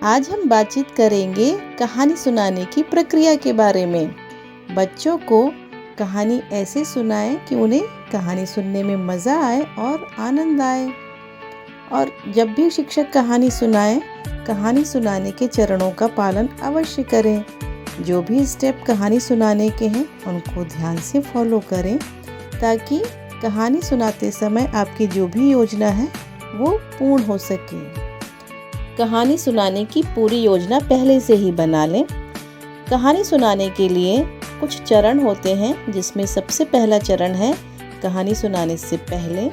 आज हम बातचीत करेंगे कहानी सुनाने की प्रक्रिया के बारे में। बच्चों को कहानी ऐसे सुनाएं कि उन्हें कहानी सुनने में मज़ा आए और आनंद आए। और जब भी शिक्षक कहानी सुनाएं, कहानी सुनाने के चरणों का पालन अवश्य करें। जो भी स्टेप कहानी सुनाने के हैं उनको ध्यान से फॉलो करें ताकि कहानी सुनाते समय आपकी जो भी योजना है वो पूर्ण हो सके। कहानी सुनाने की पूरी योजना पहले से ही बना लें। कहानी सुनाने के लिए कुछ चरण होते हैं, जिसमें सबसे पहला चरण है कहानी सुनाने से पहले,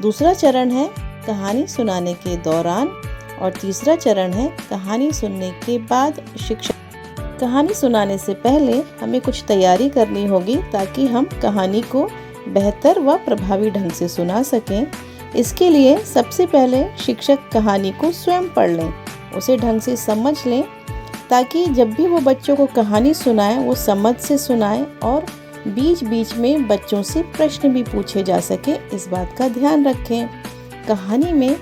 दूसरा चरण है कहानी सुनाने के दौरान और तीसरा चरण है कहानी सुनने के बाद। शिक्षक कहानी सुनाने से पहले हमें कुछ तैयारी करनी होगी ताकि हम कहानी को बेहतर व प्रभावी ढंग से सुना सकें। इसके लिए सबसे पहले शिक्षक कहानी को स्वयं पढ़ लें, उसे ढंग से समझ लें ताकि जब भी वो बच्चों को कहानी सुनाएं वो समझ से सुनाएं और बीच बीच में बच्चों से प्रश्न भी पूछे जा सके। इस बात का ध्यान रखें। कहानी में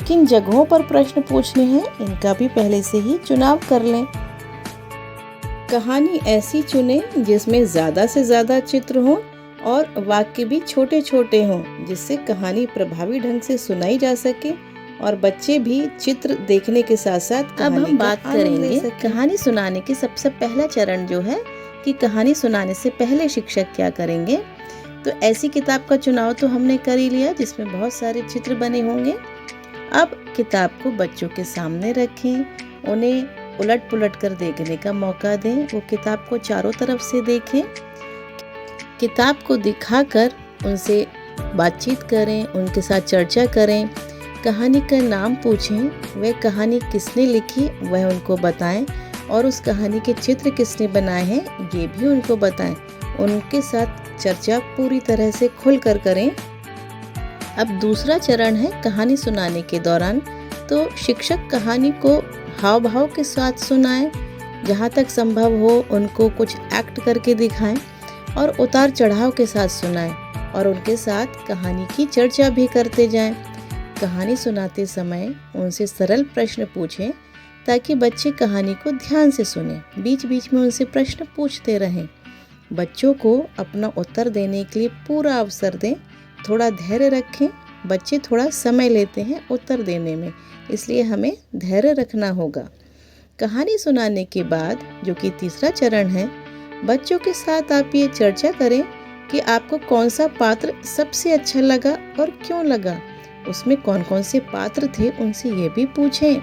किन जगहों पर प्रश्न पूछने हैं इनका भी पहले से ही चुनाव कर लें। कहानी ऐसी चुनें जिसमें ज़्यादा से ज़्यादा चित्र हों और वाक्य भी छोटे छोटे हों, जिससे कहानी प्रभावी ढंग से सुनाई जा सके और बच्चे भी चित्र देखने के साथ साथ अब हम बात करेंगे कहानी सुनाने के सबसे पहला चरण जो है कि कहानी सुनाने से पहले शिक्षक क्या करेंगे। तो ऐसी किताब का चुनाव तो हमने कर ही लिया जिसमें बहुत सारे चित्र बने होंगे। अब किताब को बच्चों के सामने रखें, उन्हें उलट पुलट कर देखने का मौका दें। वो किताब को चारों तरफ से देखें, किताब को दिखाकर उनसे बातचीत करें, उनके साथ चर्चा करें, कहानी का नाम पूछें, वह कहानी किसने लिखी वह उनको बताएं और उस कहानी के चित्र किसने बनाए हैं ये भी उनको बताएं। उनके साथ चर्चा पूरी तरह से खुलकर करें। अब दूसरा चरण है कहानी सुनाने के दौरान। तो शिक्षक कहानी को हाव भाव के साथ सुनाएं, जहाँ तक संभव हो उनको कुछ एक्ट करके दिखाएं और उतार चढ़ाव के साथ सुनाएं और उनके साथ कहानी की चर्चा भी करते जाएं। कहानी सुनाते समय उनसे सरल प्रश्न पूछें ताकि बच्चे कहानी को ध्यान से सुनें। बीच बीच में उनसे प्रश्न पूछते रहें। बच्चों को अपना उत्तर देने के लिए पूरा अवसर दें, थोड़ा धैर्य रखें। बच्चे थोड़ा समय लेते हैं उत्तर देने में, इसलिए हमें धैर्य रखना होगा। कहानी सुनाने के बाद जो कि तीसरा चरण है, बच्चों के साथ आप ये चर्चा करें कि आपको कौन सा पात्र सबसे अच्छा लगा और क्यों लगा। उसमें कौन कौन से पात्र थे उनसे ये भी पूछें।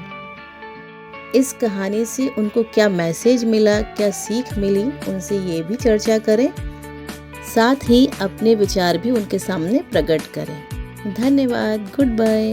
इस कहानी से उनको क्या मैसेज मिला, क्या सीख मिली, उनसे ये भी चर्चा करें। साथ ही अपने विचार भी उनके सामने प्रकट करें। धन्यवाद। Good bye.